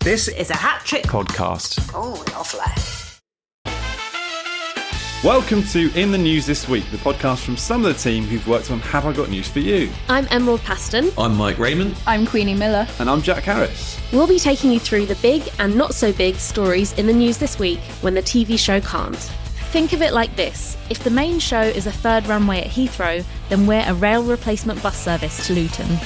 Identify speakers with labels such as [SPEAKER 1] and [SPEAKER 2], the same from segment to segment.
[SPEAKER 1] This is a hat trick
[SPEAKER 2] podcast.
[SPEAKER 1] Oh, lovely.
[SPEAKER 2] Welcome to In the News This Week, the podcast from some of the team who've worked on Have I Got News For You?
[SPEAKER 3] I'm Emerald Paston.
[SPEAKER 4] I'm Mike Rayment.
[SPEAKER 5] I'm Queenie Miller.
[SPEAKER 2] And I'm Jack Harris.
[SPEAKER 3] We'll be taking you through the big and not so big stories in the news this week when the TV show can't. Think of it like this. If the main show is a third runway at Heathrow, then we're a rail replacement bus service to Luton.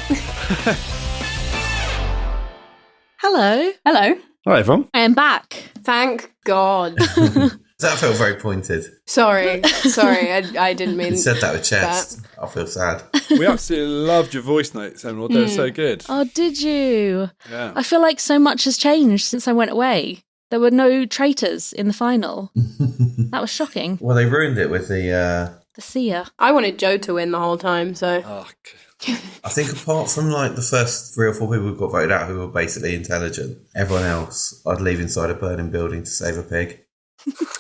[SPEAKER 3] Hello.
[SPEAKER 5] Hello.
[SPEAKER 2] Hi, everyone.
[SPEAKER 3] I am back.
[SPEAKER 6] Thank God.
[SPEAKER 4] That felt very pointed.
[SPEAKER 6] Sorry, I didn't mean
[SPEAKER 4] You said that with chest. I feel sad.
[SPEAKER 2] We absolutely loved your voice notes, Emerald. They were so good.
[SPEAKER 3] Oh, did you?
[SPEAKER 2] Yeah.
[SPEAKER 3] I feel like so much has changed since I went away. There were no traitors in the final. That was shocking.
[SPEAKER 4] Well, they ruined it with the
[SPEAKER 3] seer.
[SPEAKER 6] I wanted Joe to win the whole time, so...
[SPEAKER 2] Oh,
[SPEAKER 4] I think apart from like the first 3 or 4 people who got voted out who were basically intelligent, everyone else I'd leave inside a burning building to save a pig.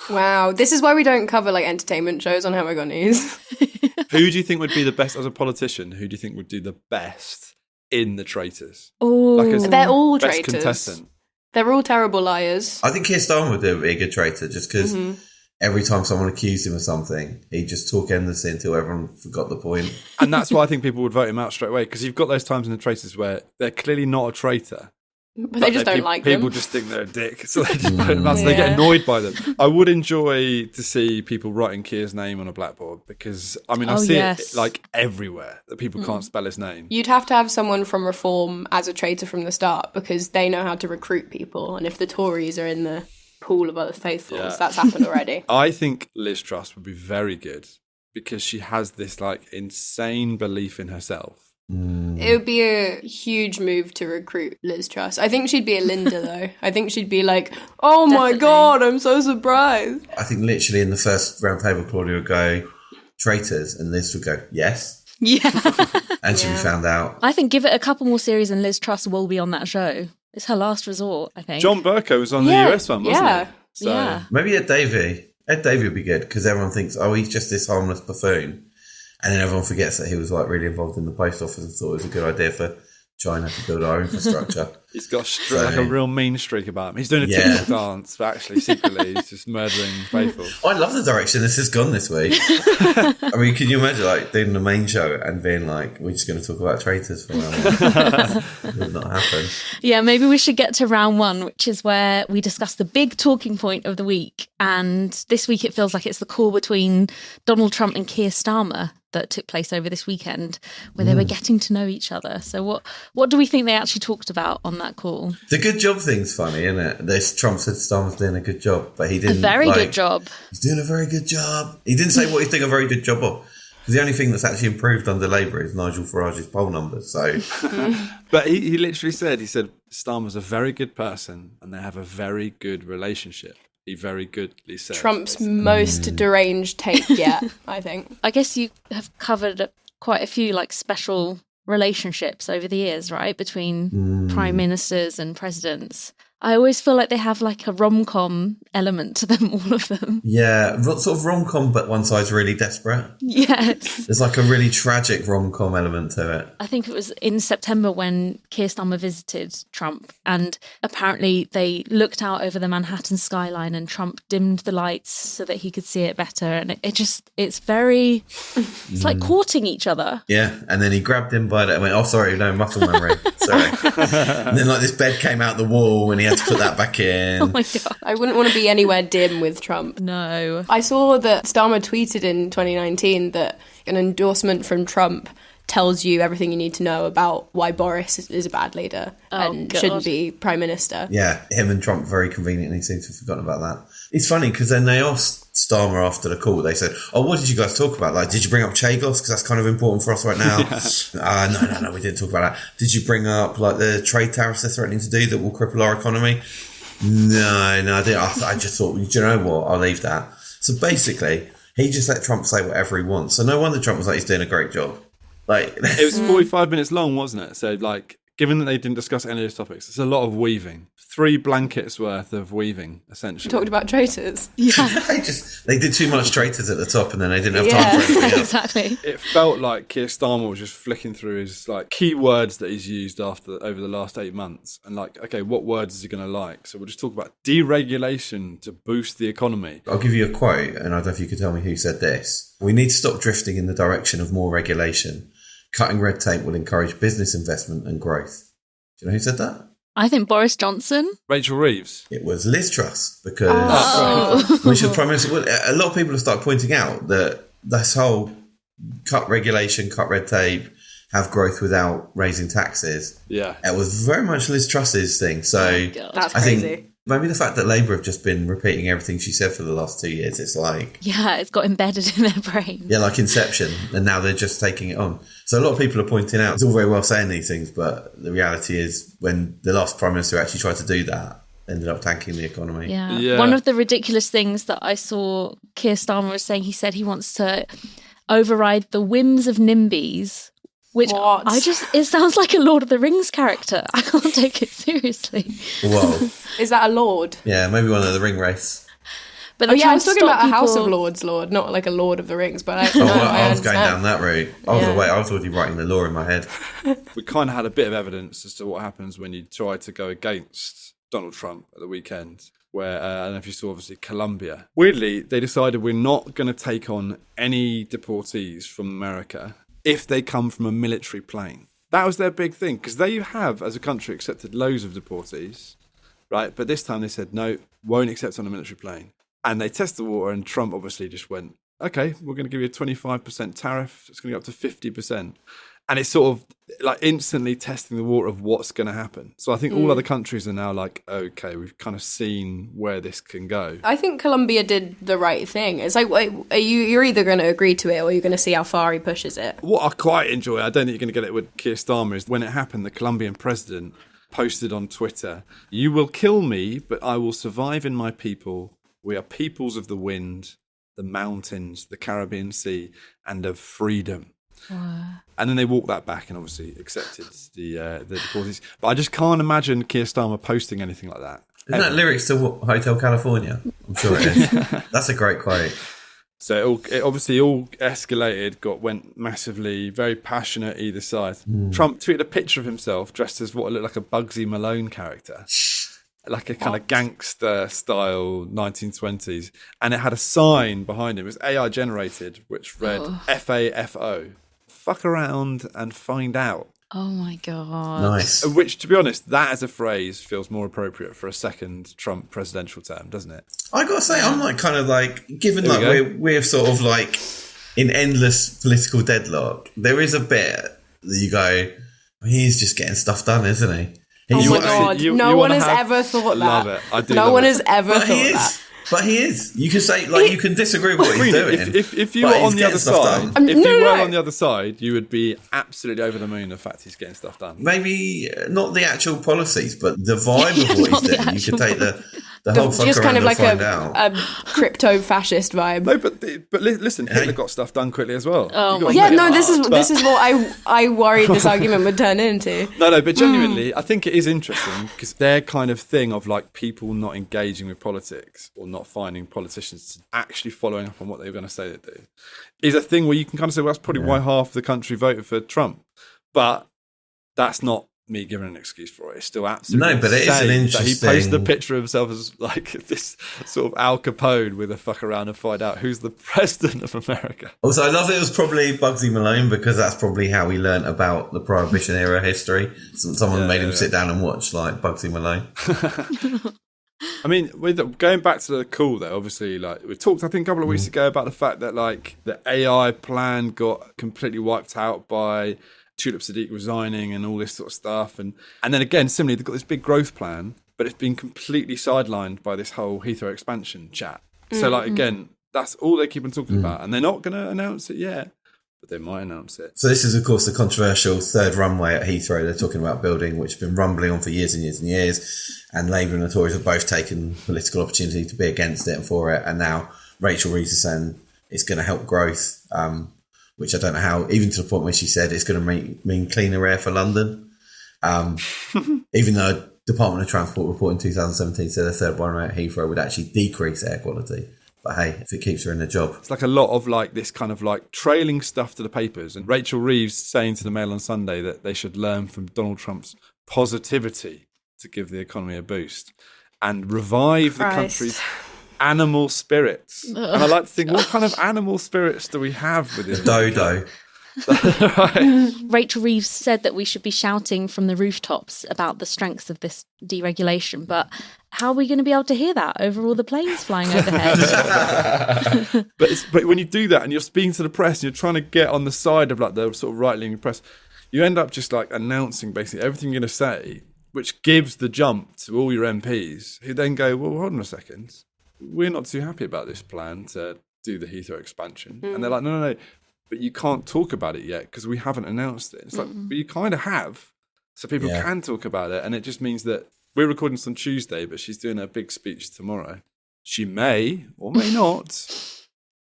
[SPEAKER 6] Wow, this is why we don't cover like entertainment shows on Have I Got News.
[SPEAKER 2] Who do you think would be the best as a politician? Who do you think would do the best in the traitors?
[SPEAKER 3] Oh,
[SPEAKER 6] They're all
[SPEAKER 2] best
[SPEAKER 6] traitors.
[SPEAKER 2] contestant.
[SPEAKER 6] They're all terrible liars.
[SPEAKER 4] I think Keir Starmer would be a good traitor just because every time someone accused him of something, he'd just talk endlessly until everyone forgot the point.
[SPEAKER 2] And that's why I think people would vote him out straight away, because you've got those times in the traitors where they're clearly not a traitor.
[SPEAKER 6] But they just don't like them.
[SPEAKER 2] People just think they're a dick, so they just vote them out, so they get annoyed by them. I would enjoy to see people writing Keir's name on a blackboard, because, I mean, I see it like everywhere, that people can't spell his name.
[SPEAKER 6] You'd have to have someone from Reform as a traitor from the start, because they know how to recruit people, and if the Tories are in the pool of other faithfuls, that's happened already.
[SPEAKER 2] I think Liz Truss would be very good, because she has this, like, insane belief in herself.
[SPEAKER 6] It would be a huge move to recruit Liz Truss. I think she'd be a Linda, though. I think she'd be like, oh my God, I'm so surprised.
[SPEAKER 4] I think literally in the first round table, Claudia would go, traitors, and Liz would go, yes.
[SPEAKER 3] Yeah.
[SPEAKER 4] And she'd be found out.
[SPEAKER 3] I think give it a couple more series and Liz Truss will be on that show. It's her last resort, I think.
[SPEAKER 2] John Bercow was on the US one, wasn't he? So,
[SPEAKER 3] yeah.
[SPEAKER 4] Maybe Ed Davey. Ed Davey would be good because everyone thinks, oh, he's just this harmless buffoon. And then everyone forgets that he was like really involved in the post office and thought it was a good idea for China to build our infrastructure.
[SPEAKER 2] He's got like a real mean streak about him. He's doing a TikTok dance, but actually secretly he's just murdering faithful.
[SPEAKER 4] I love the direction this has gone this week. I mean, can you imagine like doing the main show and being like, we're just going to talk about traitors for now? It would not happen.
[SPEAKER 3] Yeah, maybe we should get to round one, which is where we discuss the big talking point of the week. And this week it feels like it's the call between Donald Trump and Keir Starmer that took place over this weekend, where they were getting to know each other. So what do we think they actually talked about on that call?
[SPEAKER 4] The good job thing's funny, isn't it? This Trump said Starmer's doing a good job, but he didn't.
[SPEAKER 3] A very good job.
[SPEAKER 4] He's doing a very good job. He didn't say what he's doing a very good job of. Because the only thing that's actually improved under Labour is Nigel Farage's poll numbers. So,
[SPEAKER 2] but he literally said, Starmer's a very good person and they have a very good relationship. He very goodly said.
[SPEAKER 6] Trump's most deranged take yet, I think.
[SPEAKER 3] I guess you have covered quite a few like special relationships over the years, right? Between prime ministers and presidents. I always feel like they have like a rom-com element to them, all of them.
[SPEAKER 4] Yeah, sort of rom-com, but one side's really desperate.
[SPEAKER 3] Yes.
[SPEAKER 4] There's like a really tragic rom-com element to it.
[SPEAKER 3] I think it was in September when Keir Starmer visited Trump, and apparently they looked out over the Manhattan skyline and Trump dimmed the lights so that he could see it better. And it's very, it's like courting each other.
[SPEAKER 4] Yeah, and then he grabbed him by the, I went, oh, sorry, no, muscle memory. Sorry. And then like this bed came out the wall and he had to put that back in.
[SPEAKER 3] Oh my God.
[SPEAKER 6] I wouldn't want to be anywhere dim with Trump.
[SPEAKER 3] No.
[SPEAKER 6] I saw that Starmer tweeted in 2019 that an endorsement from Trump tells you everything you need to know about why Boris is a bad leader and shouldn't be prime minister.
[SPEAKER 4] Yeah, him and Trump very conveniently seem to have forgotten about that. It's funny because then they asked Starmer after the call, they said, oh, what did you guys talk about? Like, did you bring up Chagos? Because that's kind of important for us right now. No, we didn't talk about that. Did you bring up like the trade tariffs they're threatening to do that will cripple our economy? No, I didn't. I just thought, do you know what? I'll leave that. So basically, he just let Trump say whatever he wants. So no wonder Trump was like, he's doing a great job. Like,
[SPEAKER 2] it was 45 minutes long, wasn't it? So like given that they didn't discuss any of those topics, it's a lot of weaving. 3 blankets worth of weaving, essentially.
[SPEAKER 6] Talked about traitors.
[SPEAKER 3] Yeah.
[SPEAKER 4] they did too much traitors at the top, and then they didn't have time for anything else.
[SPEAKER 3] Exactly.
[SPEAKER 2] It felt like Keir Starmer was just flicking through his like key words that he's used over the last 8 months, and like, okay, what words is he going to like? So we'll just talk about deregulation to boost the economy.
[SPEAKER 4] I'll give you a quote, and I don't know if you could tell me who said this. We need to stop drifting in the direction of more regulation. Cutting red tape will encourage business investment and growth. Do you know who said that?
[SPEAKER 3] I think Boris Johnson.
[SPEAKER 2] Rachel Reeves.
[SPEAKER 4] It was Liz Truss, because when she was Prime Minister, a lot of people have started pointing out that this whole cut regulation, cut red tape, have growth without raising taxes.
[SPEAKER 2] Yeah.
[SPEAKER 4] It was very much Liz Truss's thing. So
[SPEAKER 6] That's
[SPEAKER 4] I
[SPEAKER 6] crazy.
[SPEAKER 4] think maybe the fact that Labour have just been repeating everything she said for the last 2 years, it's like...
[SPEAKER 3] Yeah, it's got embedded in their brain.
[SPEAKER 4] Yeah, like Inception, and now they're just taking it on. So a lot of people are pointing out, it's all very well saying these things, but the reality is when the last Prime Minister actually tried to do that, ended up tanking the economy.
[SPEAKER 3] Yeah. One of the ridiculous things that I saw Keir Starmer was saying, he said he wants to override the whims of NIMBYs, which it sounds like a Lord of the Rings character. I can't take it seriously.
[SPEAKER 4] Whoa.
[SPEAKER 6] Is that a lord?
[SPEAKER 4] Yeah, maybe one of the ring race.
[SPEAKER 3] But
[SPEAKER 6] I was talking about a House of Lords lord, not like a Lord of the Rings. But
[SPEAKER 4] I was going down that route. I was already writing the law in my head.
[SPEAKER 2] We kind of had a bit of evidence as to what happens when you try to go against Donald Trump at the weekend, where, I don't know if you saw, obviously, Colombia. Weirdly, they decided we're not going to take on any deportees from America if they come from a military plane. That was their big thing, because they have, as a country, accepted loads of deportees, right? But this time they said, no, won't accept on a military plane. And they tested the water, and Trump obviously just went, okay, we're going to give you a 25% tariff. It's going to go up to 50%. And it's sort of like instantly testing the water of what's going to happen. So I think all other countries are now like, okay, we've kind of seen where this can go.
[SPEAKER 6] I think Colombia did the right thing. It's like, you're either going to agree to it or you're going to see how far he pushes it.
[SPEAKER 2] What I quite enjoy, I don't think you're going to get it with Keir Starmer, is when it happened, the Colombian president posted on Twitter, "You will kill me, but I will survive in my people. We are peoples of the wind, the mountains, the Caribbean Sea, and of freedom." Wow. And then they walked that back and obviously accepted the deportees. But I just can't imagine Keir Starmer posting anything like that.
[SPEAKER 4] Isn't that lyrics to Hotel California? I'm sure it is. That's a great quote.
[SPEAKER 2] So it obviously all escalated, went massively, very passionate either side. Trump tweeted a picture of himself dressed as what looked like a Bugsy Malone character. Like a kind of gangster style 1920s. And it had a sign behind him. It was AI generated, which read FAFO. Fuck around and find out.
[SPEAKER 3] Oh my God.
[SPEAKER 4] Nice.
[SPEAKER 2] Which, to be honest, that as a phrase feels more appropriate for a second Trump presidential term, doesn't it?
[SPEAKER 4] I got to say, I'm like kind of like, given like we're sort of like in endless political deadlock, there is a bit that you go, he's just getting stuff done, isn't he?
[SPEAKER 6] Oh my God, no one has ever thought that.
[SPEAKER 2] Love it. I do.
[SPEAKER 6] No one has ever thought that.
[SPEAKER 4] But he is. You can say, like, you can disagree with what he's doing.
[SPEAKER 2] If you were on the other side, on the other side, you would be absolutely over the moon the fact he's getting stuff done.
[SPEAKER 4] Maybe not the actual policies, but the vibe of what he's doing. You could take the whole fuck
[SPEAKER 6] just
[SPEAKER 4] around
[SPEAKER 6] kind of
[SPEAKER 4] and
[SPEAKER 6] like
[SPEAKER 4] find out.
[SPEAKER 6] a crypto-fascist vibe.
[SPEAKER 2] No, but listen, Hitler got stuff done quickly as well.
[SPEAKER 3] Oh my
[SPEAKER 6] yeah,
[SPEAKER 3] God.
[SPEAKER 6] no, this is what I worried this argument would turn into.
[SPEAKER 2] No, but genuinely, I think it is interesting because their kind of thing of like people not engaging with politics or not finding politicians actually following up on what they're going to say they do is a thing where you can kind of say, well, that's probably why half the country voted for Trump. But that's not me giving an excuse for it. It's still absolutely
[SPEAKER 4] no, but it is an interesting.
[SPEAKER 2] He posted a picture of himself as like this sort of Al Capone with a fuck around and find out who's the president of America.
[SPEAKER 4] Also, I love it was probably Bugsy Malone because that's probably how he learnt about the Prohibition era history. Someone made him sit down and watch like Bugsy Malone.
[SPEAKER 2] I mean, going back to the call though, obviously, like we talked, I think, a couple of weeks ago about the fact that like the AI plan got completely wiped out by Tulip Sadiq resigning and all this sort of stuff. And then again, similarly, they've got this big growth plan, but it's been completely sidelined by this whole Heathrow expansion chat. So like, again, that's all they keep on talking about. And they're not going to announce it yet, but they might announce it.
[SPEAKER 4] So this is, of course, the controversial third runway at Heathrow they're talking about building, which has been rumbling on for years and years and years. And Labour and the Tories have both taken political opportunity to be against it and for it. And now Rachel Reeves is saying it's going to help growth, which I don't know how, even to the point where she said it's going to mean cleaner air for London. Even though Department of Transport report in 2017 said a third runway at Heathrow would actually decrease air quality. But hey, if it keeps her in a job.
[SPEAKER 2] It's like a lot of like this kind of like trailing stuff to the papers. And Rachel Reeves saying to the Mail on Sunday that they should learn from Donald Trump's positivity to give the economy a boost and revive the country's animal spirits. And I like to think, what kind of animal spirits do we have within
[SPEAKER 4] Dodo.
[SPEAKER 2] Right.
[SPEAKER 3] Rachel Reeves said that we should be shouting from the rooftops about the strengths of this deregulation, but how are we going to be able to hear that over all the planes flying overhead?
[SPEAKER 2] But when you do that and you're speaking to the press and you're trying to get on the side of like the sort of right-leaning press, you end up just like announcing basically everything you're going to say, which gives the jump to all your MPs who then go, well, hold on a second. We're not too happy about this plan to do the Heathrow expansion. And they're like, no. But you can't talk about it yet because we haven't announced it. It's like, but you kind of have. So people can talk about it. And it just means that we're recording this on Tuesday, but she's doing a big speech tomorrow. She may or may not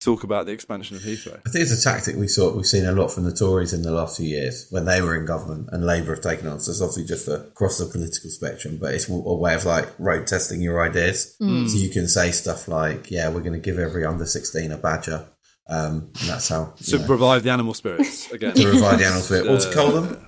[SPEAKER 2] talk about the expansion of Heathrow.
[SPEAKER 4] I think it's a tactic we've seen a lot from the Tories in the last few years when they were in government and Labour have taken on. So it's obviously just across the political spectrum, but it's a way of like road testing your ideas. So you can say stuff like, yeah, we're going to give every under 16 a badger. And that's how
[SPEAKER 2] to revive the animal spirits again.
[SPEAKER 4] To revive the animal spirit, or to cull them.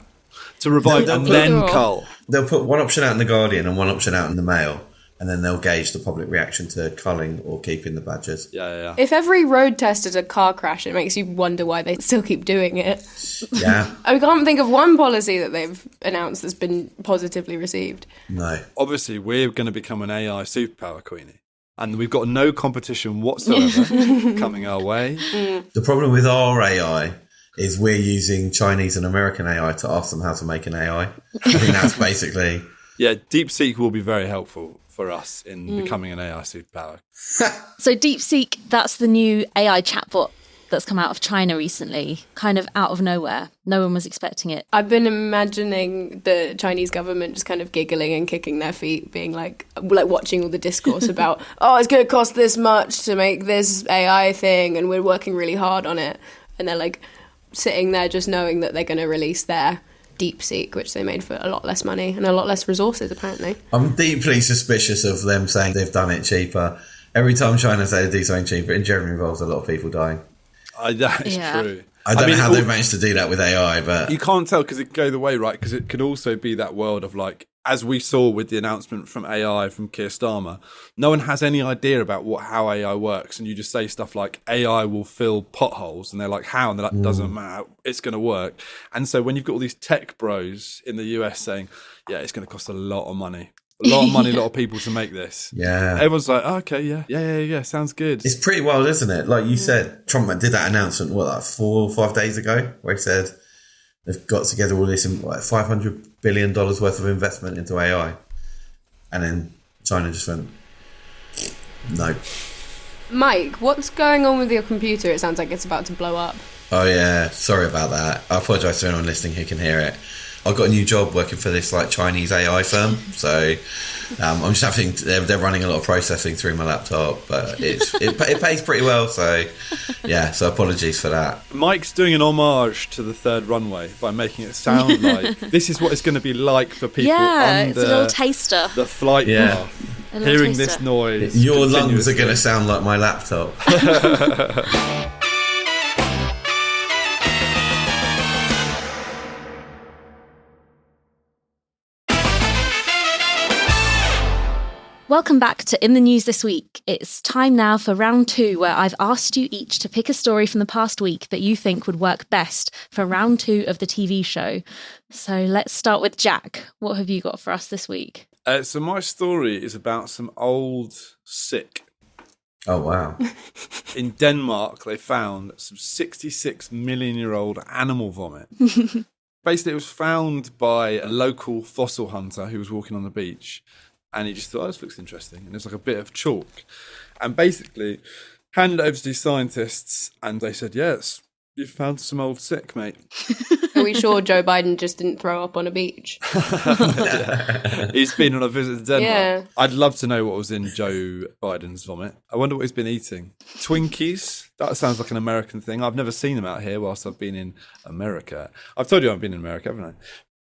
[SPEAKER 2] To revive and then cull.
[SPEAKER 4] They'll put one option out in the Guardian and one option out in the Mail, and then they'll gauge the public reaction to culling or keeping the badgers.
[SPEAKER 2] Yeah.
[SPEAKER 6] If every road test is a car crash, it makes you wonder why they still keep doing it.
[SPEAKER 4] Yeah.
[SPEAKER 6] I can't think of one policy that they've announced that's been positively received.
[SPEAKER 4] No.
[SPEAKER 2] Obviously, we're going to become an AI superpower, Queenie. And we've got no competition whatsoever coming our way.
[SPEAKER 4] The problem with our AI is we're using Chinese and American AI to ask them how to make an AI. I think that's basically...
[SPEAKER 2] Yeah, DeepSeek will be very helpful for us in becoming an AI superpower.
[SPEAKER 3] So DeepSeek, that's the new AI chatbot that's come out of China recently, kind of out of nowhere. No one was expecting it.
[SPEAKER 6] I've been imagining the Chinese government just kind of giggling and kicking their feet, being like watching all the discourse about, oh, it's going to cost this much to make this AI thing and we're working really hard on it. And they're like sitting there just knowing that they're going to release their DeepSeek, which they made for a lot less money and a lot less resources, apparently.
[SPEAKER 4] I'm deeply suspicious of them saying they've done it cheaper. Every time China say they do something cheaper, it generally involves a lot of people dying.
[SPEAKER 2] That is true.
[SPEAKER 4] I don't know how they've managed to do that with AI, but...
[SPEAKER 2] You can't tell because it could go the way, right? Because it could also be that world of like, as we saw with the announcement from AI, from Keir Starmer, no one has any idea about how AI works. And you just say stuff like, AI will fill potholes. And they're like, how? And they're like, doesn't matter. It's going to work. And so when you've got all these tech bros in the US saying, yeah, it's going to cost a lot of money. A lot of money, a lot of people to make this.
[SPEAKER 4] Yeah.
[SPEAKER 2] Everyone's like, oh, okay, yeah, sounds good.
[SPEAKER 4] It's pretty wild, isn't it? Like you said, Trump did that announcement, like 4 or 5 days ago, where he said they've got together all this $500 billion worth of investment into AI. And then China just went, no.
[SPEAKER 6] Mike, what's going on with your computer? It sounds like it's about to blow up.
[SPEAKER 4] Oh, yeah. Sorry about that. I apologise to anyone listening who can hear it. I've got a new job working for this like Chinese AI firm, so I'm just having they're running a lot of processing through my laptop, but it pays pretty well. So yeah, so apologies for that.
[SPEAKER 2] Mike's doing an homage to the third runway by making it sound like this is what it's going to be like for people.
[SPEAKER 3] Yeah, it's a little taster.
[SPEAKER 2] The flight path. Hearing
[SPEAKER 3] taster.
[SPEAKER 2] This noise.
[SPEAKER 4] Your lungs are going to sound like my laptop.
[SPEAKER 3] Welcome back to In the News This Week. It's time now for round 2, where I've asked you each to pick a story from the past week that you think would work best for round 2 of the TV show. So let's start with Jack. What have you got for us this week?
[SPEAKER 2] So my story is about some old sick.
[SPEAKER 4] Oh, wow.
[SPEAKER 2] In Denmark, they found some 66 million-year-old animal vomit. Basically, it was found by a local fossil hunter who was walking on the beach. And he just thought, oh, this looks interesting. And it's like a bit of chalk. And basically handed it over to these scientists. And they said, yes, you've found some old sick, mate.
[SPEAKER 6] Are we sure Joe Biden just didn't throw up on a beach?
[SPEAKER 2] He's been on a visit to Denmark.
[SPEAKER 6] Yeah.
[SPEAKER 2] I'd love to know what was in Joe Biden's vomit. I wonder what he's been eating. Twinkies? That sounds like an American thing. I've never seen them out here whilst I've been in America. I've told you I've been in America, haven't I?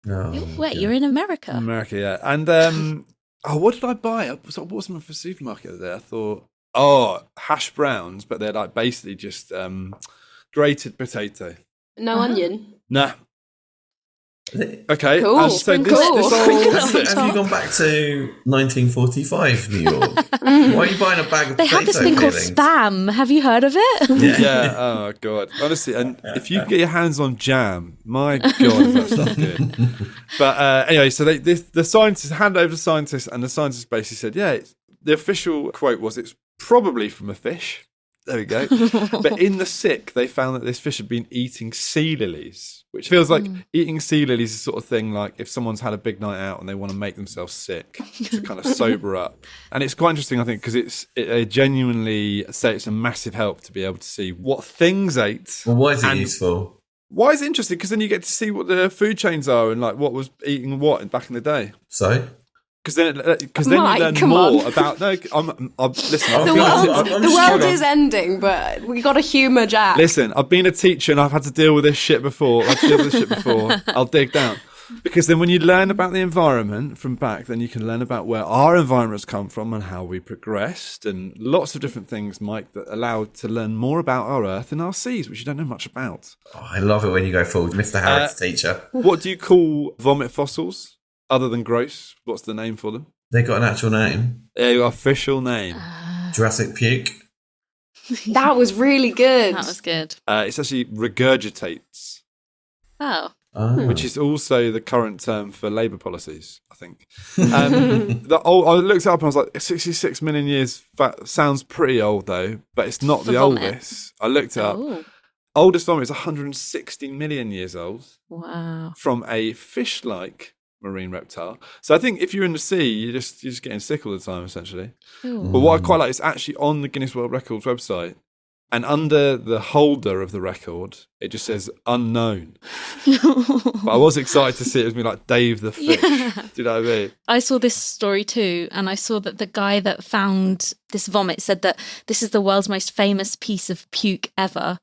[SPEAKER 4] No.
[SPEAKER 3] Wait, you're in America?
[SPEAKER 2] America, yeah. And what did I buy? What was my supermarket the other day? I thought, hash browns, but they're like basically just grated potato.
[SPEAKER 6] No onion.
[SPEAKER 2] Nah. Okay.
[SPEAKER 6] Cool.
[SPEAKER 2] And so
[SPEAKER 3] Sprinkle it.
[SPEAKER 4] Have you gone back to 1945 New York? Why are you buying a bag of
[SPEAKER 3] They have this thing called Spam. Have you heard of it?
[SPEAKER 2] Yeah. Oh god. Honestly, and if you get your hands on jam, my god, is that stuff good. But anyway, so the scientists hand over to scientists, and the scientists basically said, yeah. The official quote was, "It's probably from a fish." There we go. But in the sick, they found that this fish had been eating sea lilies, which feels like eating sea lilies is the sort of thing like if someone's had a big night out and they want to make themselves sick to kind of sober up. And it's quite interesting, I think, because they genuinely say it's a massive help to be able to see what things ate.
[SPEAKER 4] Well, why is it useful?
[SPEAKER 2] Why is it interesting? Because then you get to see what the food chains are and like what was eating what back in the day.
[SPEAKER 4] So?
[SPEAKER 2] Because then
[SPEAKER 6] Mike,
[SPEAKER 2] you learn
[SPEAKER 6] come
[SPEAKER 2] more
[SPEAKER 6] on.
[SPEAKER 2] about. No, listen.
[SPEAKER 6] The world is ending, but we got to humour Jack.
[SPEAKER 2] Listen, I've been a teacher and I've had to deal with this shit before. I'll dig down. Because then when you learn about the environment from back, then you can learn about where our environments come from and how we progressed and lots of different things, Mike, that allow to learn more about our Earth and our seas, which you don't know much about.
[SPEAKER 4] Oh, I love it when you go forward. Mr. Harrod's teacher.
[SPEAKER 2] What do you call vomit fossils? Other than gross, what's the name for them?
[SPEAKER 4] They got an actual name.
[SPEAKER 2] Their official name.
[SPEAKER 4] Jurassic puke.
[SPEAKER 6] That was really good.
[SPEAKER 3] That was good.
[SPEAKER 2] It's actually regurgitates,
[SPEAKER 3] Oh.
[SPEAKER 2] which is also the current term for Labour policies, I think. I looked it up and I was like, 66 million years sounds pretty old though, but it's not
[SPEAKER 3] For
[SPEAKER 2] the
[SPEAKER 3] vomit.
[SPEAKER 2] oldest. I looked it up.
[SPEAKER 3] Oh.
[SPEAKER 2] Oldest vomit is 160 million years old
[SPEAKER 3] Wow.
[SPEAKER 2] from a fish-like marine reptile. So I think if you're in the sea, you're just getting sick all the time, essentially.
[SPEAKER 3] Ooh.
[SPEAKER 2] But what I quite like is actually on the Guinness World Records website, and under the holder of the record, it just says unknown. But I was excited to see it as being like Dave the Fish.
[SPEAKER 3] Yeah.
[SPEAKER 2] Do you know what I mean?
[SPEAKER 3] I saw this story too, and I saw that the guy that found this vomit said that this is the world's most famous piece of puke ever.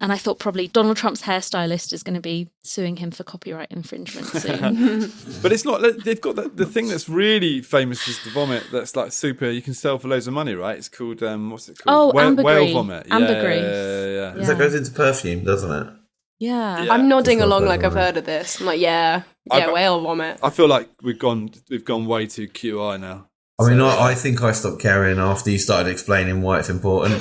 [SPEAKER 3] And I thought probably Donald Trump's hairstylist is going to be suing him for copyright infringement soon.
[SPEAKER 2] But it's not. They've got the thing that's really famous is the vomit. That's like super. You can sell for loads of money, right? It's called what's it called?
[SPEAKER 3] Oh, ambergris.
[SPEAKER 2] Whale vomit.
[SPEAKER 3] Ambergris.
[SPEAKER 2] Yeah.
[SPEAKER 3] Yeah.
[SPEAKER 4] That goes into perfume, doesn't it?
[SPEAKER 3] Yeah.
[SPEAKER 2] Yeah.
[SPEAKER 6] I'm nodding
[SPEAKER 4] It's not
[SPEAKER 6] along
[SPEAKER 4] bad,
[SPEAKER 6] like I've
[SPEAKER 4] right?
[SPEAKER 6] heard of this. I'm like, yeah, whale vomit.
[SPEAKER 2] I feel like we've gone way too QI now.
[SPEAKER 4] I mean, I think I stopped caring after you started explaining why it's important.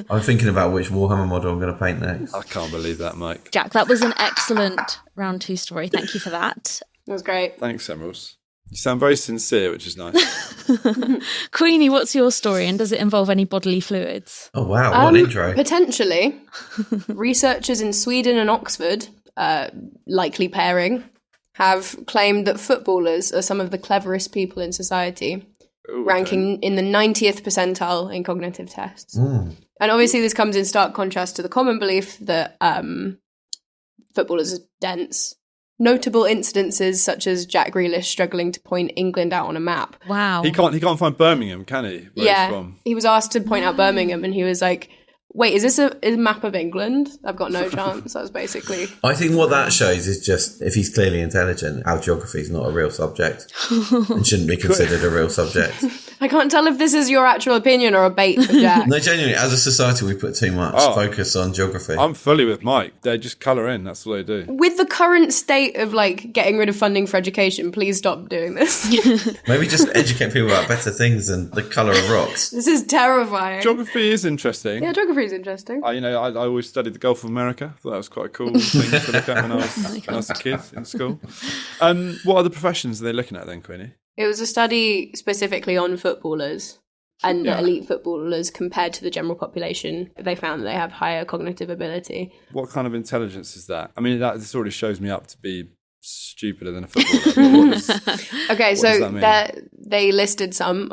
[SPEAKER 4] I'm thinking about which Warhammer model I'm going to paint next.
[SPEAKER 2] I can't believe that, Mike.
[SPEAKER 3] Jack, that was an excellent round 2 story. Thank you for that.
[SPEAKER 6] That was great.
[SPEAKER 2] Thanks, Emeralds. You sound very sincere, which is nice.
[SPEAKER 3] Queenie, what's your story, and does it involve any bodily fluids?
[SPEAKER 4] Oh, wow. What an intro.
[SPEAKER 6] Potentially. Researchers in Sweden and Oxford, likely pairing, have claimed that footballers are some of the cleverest people in society, ranking in the 90th percentile in cognitive tests. And obviously this comes in stark contrast to the common belief that footballers are dense. Notable incidences such as Jack Grealish struggling to point England out on a map.
[SPEAKER 3] Wow.
[SPEAKER 2] He can't find Birmingham, can he? Where he's from?
[SPEAKER 6] He was asked to point out Birmingham and he was like, wait, is this a map of England? I've got no chance. That was basically...
[SPEAKER 4] I think what that shows is just, if he's clearly intelligent, our geography is not a real subject and shouldn't be considered a real subject.
[SPEAKER 6] I can't tell if this is your actual opinion or a bait for Jack.
[SPEAKER 4] No, genuinely, as a society, we put too much focus on geography.
[SPEAKER 2] I'm fully with Mike. They just colour in. That's what they do.
[SPEAKER 6] With the current state of like getting rid of funding for education, please stop doing this.
[SPEAKER 4] Maybe just educate people about better things than the colour of rocks.
[SPEAKER 6] This is terrifying.
[SPEAKER 2] Geography is interesting.
[SPEAKER 6] Yeah, geography is interesting.
[SPEAKER 2] I always studied the Gulf of America. Thought that was quite a cool thing to look at when I was a kid in school. What other professions are they looking at then, Queenie?
[SPEAKER 6] It was a study specifically on footballers and the elite footballers compared to the general population. They found that they have higher cognitive ability.
[SPEAKER 2] What kind of intelligence is that? I mean, this already shows me up to be stupider than a footballer.
[SPEAKER 6] Okay,
[SPEAKER 2] does
[SPEAKER 6] so
[SPEAKER 2] that mean?
[SPEAKER 6] they listed some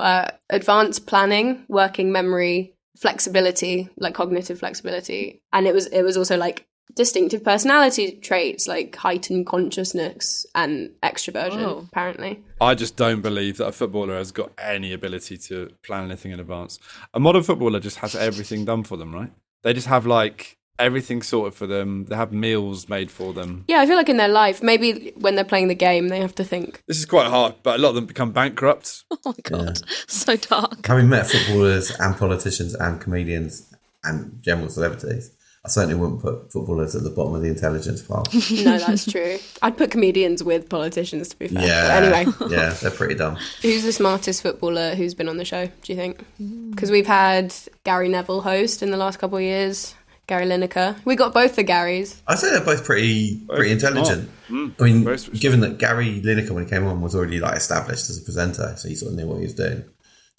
[SPEAKER 6] advanced planning, working memory, flexibility, like cognitive flexibility, and it was also like distinctive personality traits like heightened consciousness and extroversion. Apparently,
[SPEAKER 2] I just don't believe that a footballer has got any ability to plan anything in advance. A modern footballer just has everything done for them, right? They just have like everything's sorted for them. They have meals made for them.
[SPEAKER 6] Yeah, I feel like in their life, maybe when they're playing the game, they have to think.
[SPEAKER 2] This is quite hard, but a lot of them become bankrupt.
[SPEAKER 3] Oh my God, so dark.
[SPEAKER 4] Having met footballers and politicians and comedians and general celebrities, I certainly wouldn't put footballers at the bottom of the intelligence pile.
[SPEAKER 6] No, that's true. I'd put comedians with politicians, to be fair.
[SPEAKER 4] Yeah.
[SPEAKER 6] But anyway,
[SPEAKER 4] Yeah, they're pretty dumb.
[SPEAKER 6] who's the smartest footballer who's been on the show, do you think? Because we've had Gary Neville host in the last couple of years, Gary Lineker. We got both the Garys.
[SPEAKER 4] I'd say they're both pretty intelligent. I mean, given that Gary Lineker, when he came on, was already like established as a presenter, so he sort of knew what he was doing,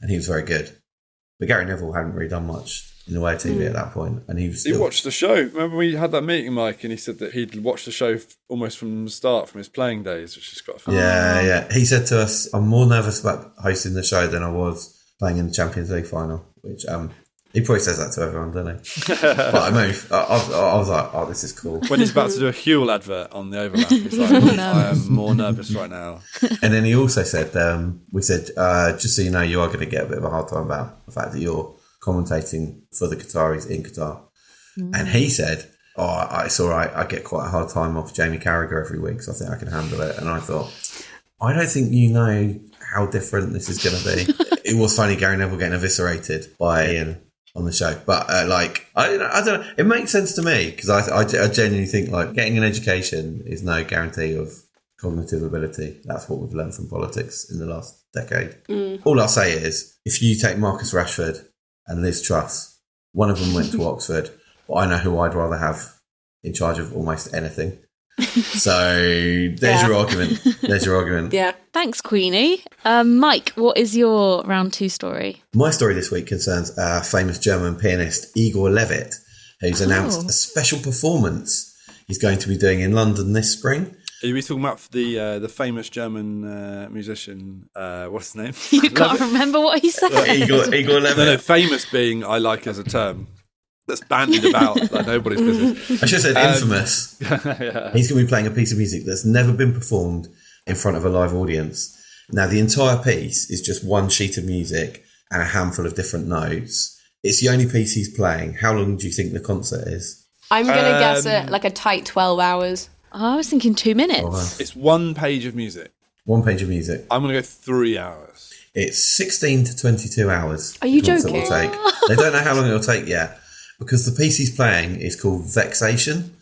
[SPEAKER 4] and he was very good. But Gary Neville hadn't really done much in the way of TV at that point, and he was still...
[SPEAKER 2] He watched the show. Remember we had that meeting, Mike, and he said that he'd watched the show almost from the start, from his playing days, which is quite fun.
[SPEAKER 4] Yeah. He said to us, I'm more nervous about hosting the show than I was playing in the Champions League final, which he probably says that to everyone, doesn't he? But I was like, oh, this is cool.
[SPEAKER 2] When he's about to do a Huel advert on the overlap, he's like, I am more nervous right now.
[SPEAKER 4] And then he also said, we said, just so you know, you are going to get a bit of a hard time about the fact that you're commentating for the Qataris in Qatar. And he said, it's all right, I get quite a hard time off Jamie Carragher every week, so I think I can handle it. And I thought, I don't think you know how different this is going to be. It was funny, Gary Neville getting eviscerated by Ian on the show, but I don't know, it makes sense to me, because I genuinely think like getting an education is no guarantee of cognitive ability. That's what we've learned from politics in the last decade. All I'll say is, if you take Marcus Rashford and Liz Truss, one of them went to Oxford, but I know who I'd rather have in charge of almost anything. So there's your argument.
[SPEAKER 6] Yeah.
[SPEAKER 3] Thanks, Queenie. Mike, what is your round 2 story?
[SPEAKER 4] My story this week concerns famous German pianist Igor Levit, who's announced a special performance he's going to be doing in London this spring.
[SPEAKER 2] Are we talking about the famous German musician? What's his name?
[SPEAKER 3] You can't remember what he said.
[SPEAKER 4] Igor Levit.
[SPEAKER 2] No, famous being I like as a term that's bandied about like nobody's business.
[SPEAKER 4] I should have said infamous.
[SPEAKER 2] Yeah.
[SPEAKER 4] He's going to be playing a piece of music that's never been performed in front of a live audience. Now, the entire piece is just one sheet of music and a handful of different notes. It's the only piece he's playing. How long do you think the concert is?
[SPEAKER 6] I'm going to guess it like a tight 12 hours.
[SPEAKER 3] I was thinking 2 minutes.
[SPEAKER 4] Oh, wow.
[SPEAKER 2] It's one page of music.
[SPEAKER 4] One page of music.
[SPEAKER 2] I'm going to go 3 hours.
[SPEAKER 4] It's 16 to 22 hours.
[SPEAKER 6] Are you
[SPEAKER 4] the concert
[SPEAKER 6] joking?
[SPEAKER 4] will take. They don't know how long it will take yet, because the piece he's playing is called Vexation,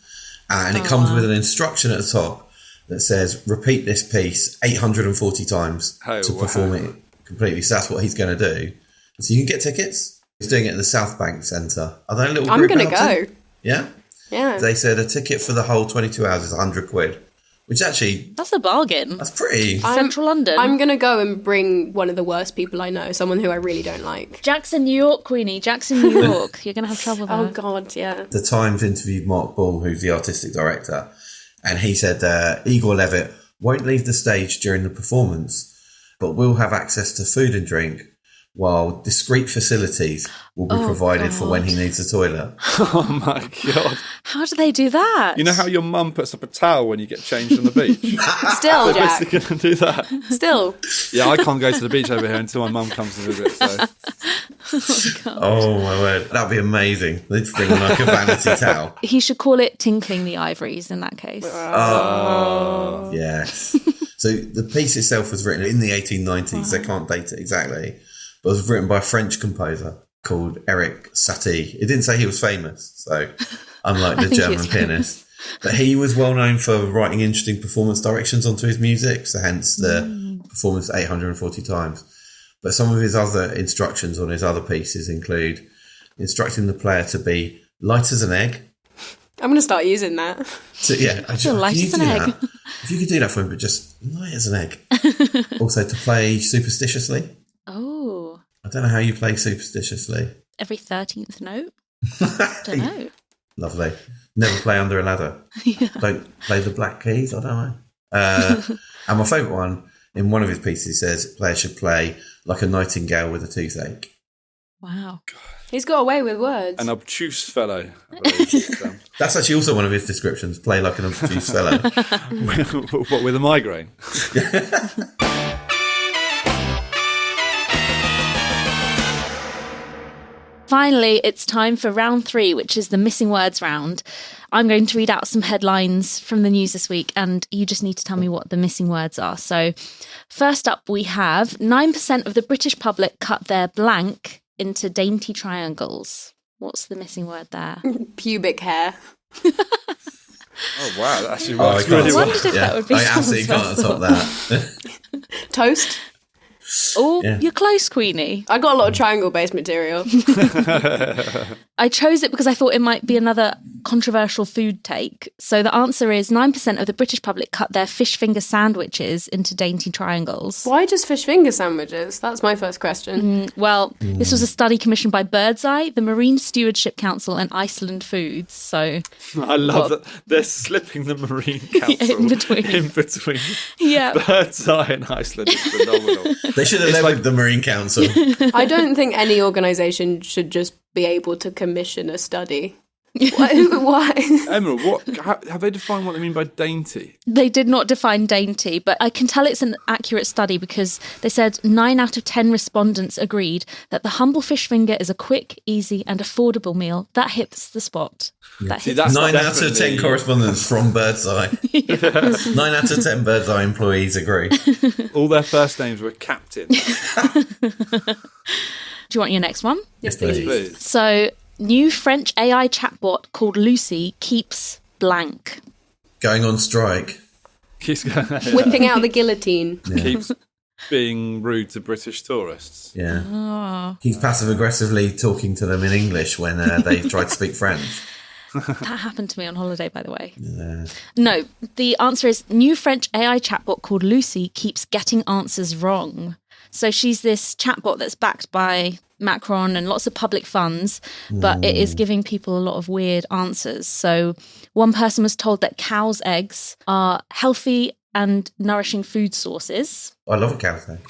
[SPEAKER 4] and it comes with an instruction at the top that says, repeat this piece 840 times to perform it completely. So that's what he's going to do. So you can get tickets. He's doing it at the South Bank Centre. Are they a little
[SPEAKER 6] I'm
[SPEAKER 4] group
[SPEAKER 6] going to
[SPEAKER 4] outing?
[SPEAKER 6] go.
[SPEAKER 4] Yeah?
[SPEAKER 6] Yeah.
[SPEAKER 4] They said a ticket for the whole 22 hours is 100 quid, which actually,
[SPEAKER 3] That's a bargain.
[SPEAKER 4] that's pretty...
[SPEAKER 3] Central London.
[SPEAKER 6] I'm going to go and bring one of the worst people I know, someone who I really don't like.
[SPEAKER 3] Jackson, New York, Queenie. Jackson, New York. You're going to have trouble there.
[SPEAKER 6] Oh, God, yeah.
[SPEAKER 4] The Times interviewed Mark Ball, who's the artistic director, and he said Igor Levit won't leave the stage during the performance, but will have access to food and drink, while discreet facilities will be provided for when he needs a toilet.
[SPEAKER 2] Oh my God.
[SPEAKER 3] How do they do that?
[SPEAKER 2] You know how your mum puts up a towel when you get changed on the beach?
[SPEAKER 6] Still,
[SPEAKER 2] They're
[SPEAKER 6] Jack.
[SPEAKER 2] basically going to do that.
[SPEAKER 6] Still.
[SPEAKER 2] Yeah, I can't go to the beach over here until my mum comes to visit. So
[SPEAKER 4] Oh my word, that'd be amazing. They'd bring like a vanity towel.
[SPEAKER 3] He should call it Tinkling the Ivories in that case.
[SPEAKER 4] Oh, yes. So the piece itself was written in the 1890s. They can't date it exactly, but it was written by a French composer called Eric Satie. It didn't say he was famous, so unlike the German pianist. But he was well known for writing interesting performance directions onto his music, so hence the performance 840 times. But some of his other instructions on his other pieces include instructing the player to be light as an egg.
[SPEAKER 6] I'm going to start using that.
[SPEAKER 3] Light as an egg.
[SPEAKER 4] If you could do that for him, but just light as an egg. Also, to play superstitiously.
[SPEAKER 3] Oh.
[SPEAKER 4] I don't know how you play superstitiously.
[SPEAKER 3] Every 13th note? Don't know.
[SPEAKER 4] Lovely. Never play under a ladder. Don't play the black keys. I don't know. And my favourite one, in one of his pieces, says players should play like a nightingale with a toothache.
[SPEAKER 3] Wow.
[SPEAKER 6] He's got away with words.
[SPEAKER 2] an obtuse fellow. I believe.
[SPEAKER 4] That's actually also one of his descriptions. Play like an obtuse fellow.
[SPEAKER 2] What, with a migraine?
[SPEAKER 3] Finally, it's time for round 3, which is the missing words round. I'm going to read out some headlines from the news this week, and you just need to tell me what the missing words are. So first up, we have 9% of the British public cut their blank into dainty triangles. What's the missing word there?
[SPEAKER 6] Pubic hair.
[SPEAKER 2] Oh, wow. That actually
[SPEAKER 4] I
[SPEAKER 2] works
[SPEAKER 4] can't
[SPEAKER 2] really
[SPEAKER 3] I
[SPEAKER 2] well.
[SPEAKER 3] wondered if that would be
[SPEAKER 4] I absolutely
[SPEAKER 3] someone's
[SPEAKER 4] can't
[SPEAKER 3] first
[SPEAKER 4] top
[SPEAKER 3] thought.
[SPEAKER 4] that.
[SPEAKER 6] Toast.
[SPEAKER 3] Oh,
[SPEAKER 4] Yeah.
[SPEAKER 3] you're close, Queenie.
[SPEAKER 6] I got a lot of triangle-based material.
[SPEAKER 3] I chose it because I thought it might be another controversial food take. So the answer is 9% of the British public cut their fish finger sandwiches into dainty triangles.
[SPEAKER 6] Why just fish finger sandwiches? That's my first question.
[SPEAKER 3] Well, this was a study commissioned by Birdseye, the Marine Stewardship Council, and Iceland Foods. So,
[SPEAKER 2] I love that they're slipping the Marine Council
[SPEAKER 3] In between.
[SPEAKER 2] in between.
[SPEAKER 3] yeah.
[SPEAKER 2] Birdseye in Iceland is phenomenal.
[SPEAKER 4] They should have led with the Marine Council.
[SPEAKER 6] I don't think any organisation should just be able to commission a study. Why?
[SPEAKER 2] Emerald, have they defined what they mean by dainty?
[SPEAKER 3] They did not define dainty, but I can tell it's an accurate study because they said 9 out of 10 respondents agreed that the humble fish finger is a quick, easy and affordable meal that hits the spot. That
[SPEAKER 2] See,
[SPEAKER 3] hits
[SPEAKER 2] that's
[SPEAKER 4] 9 out of 10
[SPEAKER 2] definitely-
[SPEAKER 4] correspondents from Birdseye. 9 out of 10 Birdseye employees agree.
[SPEAKER 2] All their first names were Captain.
[SPEAKER 3] Do you want your next one?
[SPEAKER 4] Yes, please.
[SPEAKER 2] Please.
[SPEAKER 3] So, new French AI chatbot called Lucy keeps blank.
[SPEAKER 4] Going on strike.
[SPEAKER 2] Keeps going.
[SPEAKER 6] Whipping out the guillotine.
[SPEAKER 2] Keeps being rude to British tourists.
[SPEAKER 4] Yeah.
[SPEAKER 3] Oh,
[SPEAKER 4] He's passive aggressively talking to them in English when they try to speak French.
[SPEAKER 3] that happened to me on holiday, by the way. No, the answer is new French AI chatbot called Lucy keeps getting answers wrong. So she's this chatbot that's backed by Macron and lots of public funds, but it is giving people a lot of weird answers. So one person was told that cows' eggs are healthy and nourishing food sources.
[SPEAKER 4] I love a cow's egg.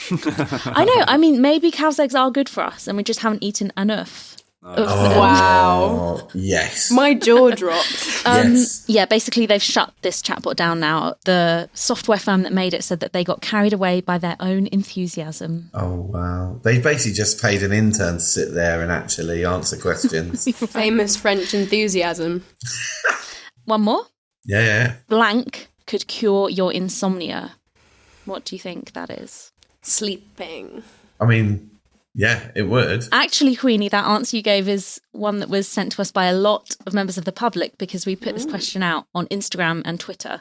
[SPEAKER 3] I know, I mean, maybe cows' eggs are good for us and we just haven't eaten enough. of them.
[SPEAKER 6] Wow.
[SPEAKER 4] Oh, yes.
[SPEAKER 6] My jaw dropped.
[SPEAKER 4] Yes.
[SPEAKER 3] Yeah, basically they've shut this chatbot down now. The software firm that made it said that they got carried away by their own enthusiasm.
[SPEAKER 4] Oh, wow. They basically just paid an intern to sit there and actually answer questions.
[SPEAKER 6] Famous French enthusiasm.
[SPEAKER 3] One more.
[SPEAKER 4] Yeah.
[SPEAKER 3] Blank could cure your insomnia. What do you think that is?
[SPEAKER 6] Sleeping.
[SPEAKER 4] I mean, yeah, it would.
[SPEAKER 3] Actually, Queenie, that answer you gave is one that was sent to us by a lot of members of the public because we put this question out on Instagram and Twitter.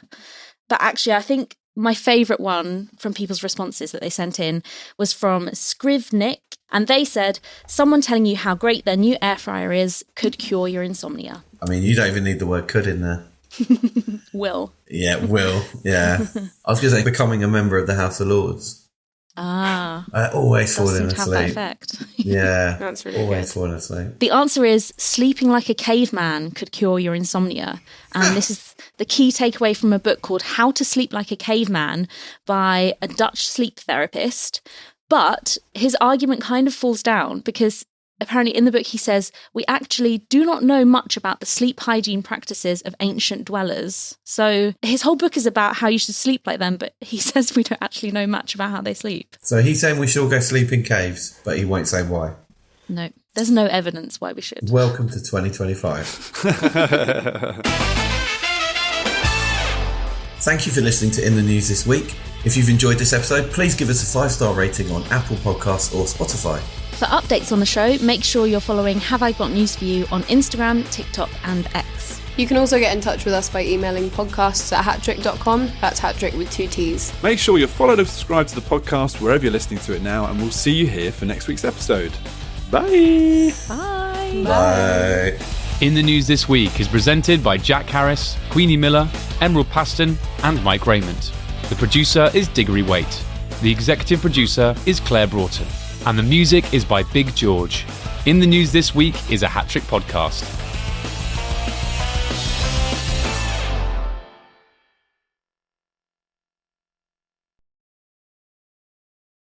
[SPEAKER 3] But actually, I think my favourite one from people's responses that they sent in was from Scrivnik. And they said, someone telling you how great their new air fryer is could cure your insomnia.
[SPEAKER 4] I mean, you don't even need the word could in there.
[SPEAKER 3] Will.
[SPEAKER 4] Yeah, will. Yeah. I was going to say becoming a member of the House of Lords.
[SPEAKER 3] Ah.
[SPEAKER 4] I always
[SPEAKER 3] Does
[SPEAKER 4] falling
[SPEAKER 3] seem to have that
[SPEAKER 4] asleep.
[SPEAKER 3] effect.
[SPEAKER 4] Yeah.
[SPEAKER 6] That's really
[SPEAKER 4] always
[SPEAKER 6] good.
[SPEAKER 4] falling asleep.
[SPEAKER 3] The answer is sleeping like a caveman could cure your insomnia. And this is the key takeaway from a book called How to Sleep Like a Caveman by a Dutch sleep therapist. But his argument kind of falls down because apparently in the book he says, we actually do not know much about the sleep hygiene practices of ancient dwellers. So his whole book is about how you should sleep like them, but he says we don't actually know much about how they sleep.
[SPEAKER 4] So he's saying we should all go sleep in caves, but he won't say why.
[SPEAKER 3] No, there's no evidence why we should.
[SPEAKER 4] Welcome to 2025. Thank you for listening to In the News this week. If you've enjoyed this episode, please give us a 5-star rating on Apple Podcasts or Spotify.
[SPEAKER 3] For updates on the show, make sure you're following Have I Got News For You on Instagram, TikTok and X.
[SPEAKER 6] You can also get in touch with us by emailing podcasts@hattrick.com. That's hattrick with 2 T's.
[SPEAKER 2] Make sure you're followed and subscribed to the podcast wherever you're listening to it now, and we'll see you here for next week's episode. Bye.
[SPEAKER 3] Bye.
[SPEAKER 4] Bye.
[SPEAKER 1] In the News this week is presented by Jack Harris, Queenie Miller, Emerald Paston and Mike Rayment. The producer is Diggory Waite. The executive producer is Claire Broughton. And the music is by Big George. In the News this week is a Hat Trick podcast.